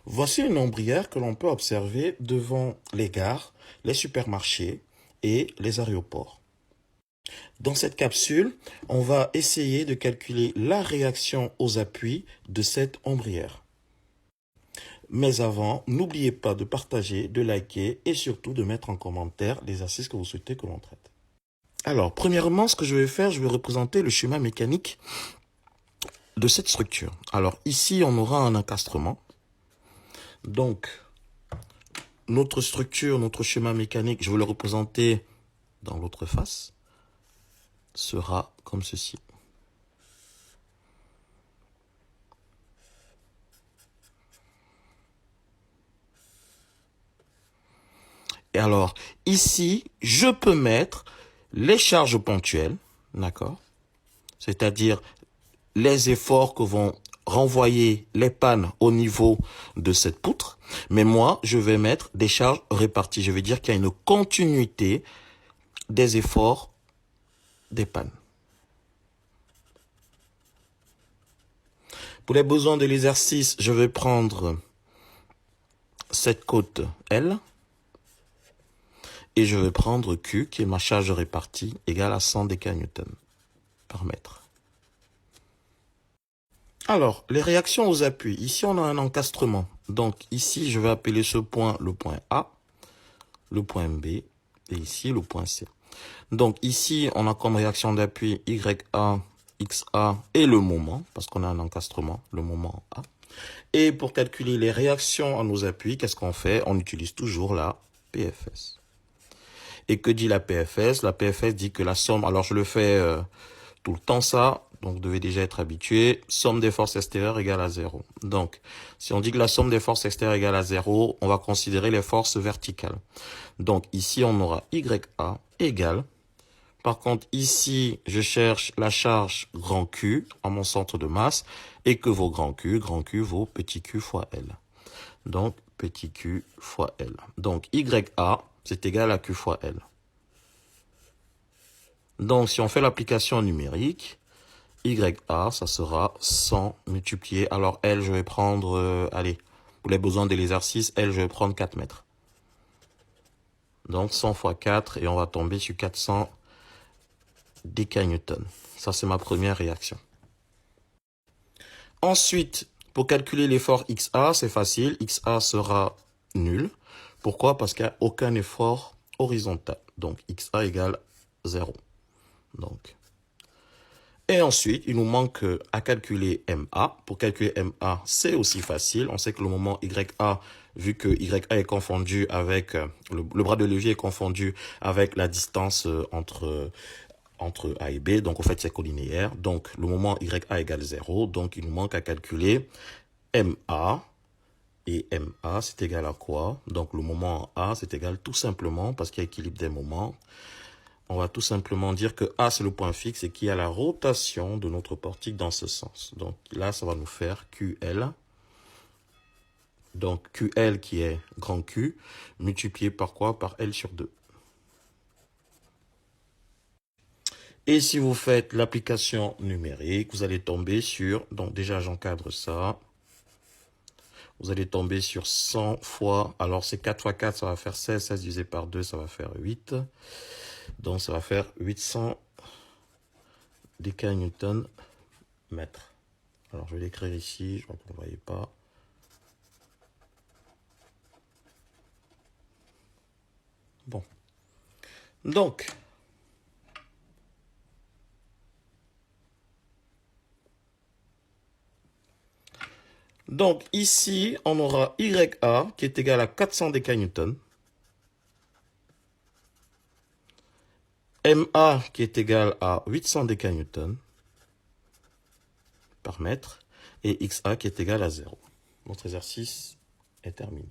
Voici une ombrière que l'on peut observer devant les gares, les supermarchés et les aéroports. Dans cette capsule, on va essayer de calculer la réaction aux appuis de cette ombrière. Mais avant, n'oubliez pas de partager, de liker et surtout de mettre en commentaire les exercices que vous souhaitez que l'on traite. Alors, premièrement, ce que je vais faire, je vais représenter le schéma mécanique de cette structure. Alors, ici, on aura un encastrement. Donc, notre structure, notre schéma mécanique, je vais le représenter dans l'autre face, sera comme ceci. Et alors, ici, je peux mettre les charges ponctuelles, d'accord? C'est-à-dire les efforts que vont renvoyer les pannes au niveau de cette poutre. Mais moi, je vais mettre des charges réparties. Je vais dire qu'il y a une continuité des efforts des pannes. Pour les besoins de l'exercice, je vais prendre cette côte L et je vais prendre Q, qui est ma charge répartie, égale à 100 décanewtons par mètre. Alors, les réactions aux appuis. Ici, on a un encastrement. Donc, ici, je vais appeler ce point le point A, le point B, et ici, le point C. Donc, ici, on a comme réaction d'appui YA, XA et le moment, parce qu'on a un encastrement, le moment A. Et pour calculer les réactions à nos appuis, qu'est-ce qu'on fait? On utilise toujours la PFS. Et que dit la PFS? La PFS dit que la somme, alors je le fais tout le temps ça, donc vous devez déjà être habitué, somme des forces extérieures égale à 0. Donc, si on dit que la somme des forces extérieures égale à 0, on va considérer les forces verticales. Donc ici, on aura YA égale. Par contre, ici, je cherche la charge grand Q à mon centre de masse et que vaut grand Q vaut petit q fois L. Donc, petit q fois L. Donc, YA, c'est égal à Q fois L. Donc, si on fait l'application numérique, YA, ça sera 100 multiplié. Alors, L, je vais prendre, allez, pour les besoins de l'exercice, L, je vais prendre 4 mètres. Donc, 100 fois 4 et on va tomber sur 400 décanewtons. Ça, c'est ma première réaction. Ensuite, pour calculer l'effort XA, c'est facile. XA sera nul. Pourquoi? Parce qu'il n'y a aucun effort horizontal. Donc, XA égale 0. Donc. Et ensuite, il nous manque à calculer MA. Pour calculer MA, c'est aussi facile. On sait que le moment YA, vu que YA est confondu avec, le bras de levier est confondu avec la distance entre A et B, donc en fait c'est collinéaire. Donc le moment YA égale 0, donc il nous manque à calculer MA. Et MA, c'est égal à quoi? Donc le moment A, c'est égal tout simplement, parce qu'il y a équilibre des moments, on va tout simplement dire que A, c'est le point fixe et qu'il y a la rotation de notre portique dans ce sens. Donc là, ça va nous faire QL. Donc QL qui est grand Q, multiplié par quoi? Par L sur 2. Et si vous faites l'application numérique, vous allez tomber sur, donc déjà j'encadre ça, vous allez tomber sur 100 fois, alors c'est 4 fois 4, ça va faire 16, 16 divisé par 2, ça va faire 8. Donc ça va faire 800 décanewtons mètre. Alors je vais l'écrire ici, je crois que vous ne voyez pas. Bon. Donc ici, on aura YA qui est égal à 400 décanewtons. MA qui est égal à 800 décanewtons par mètre. Et XA qui est égal à 0. Notre exercice est terminé.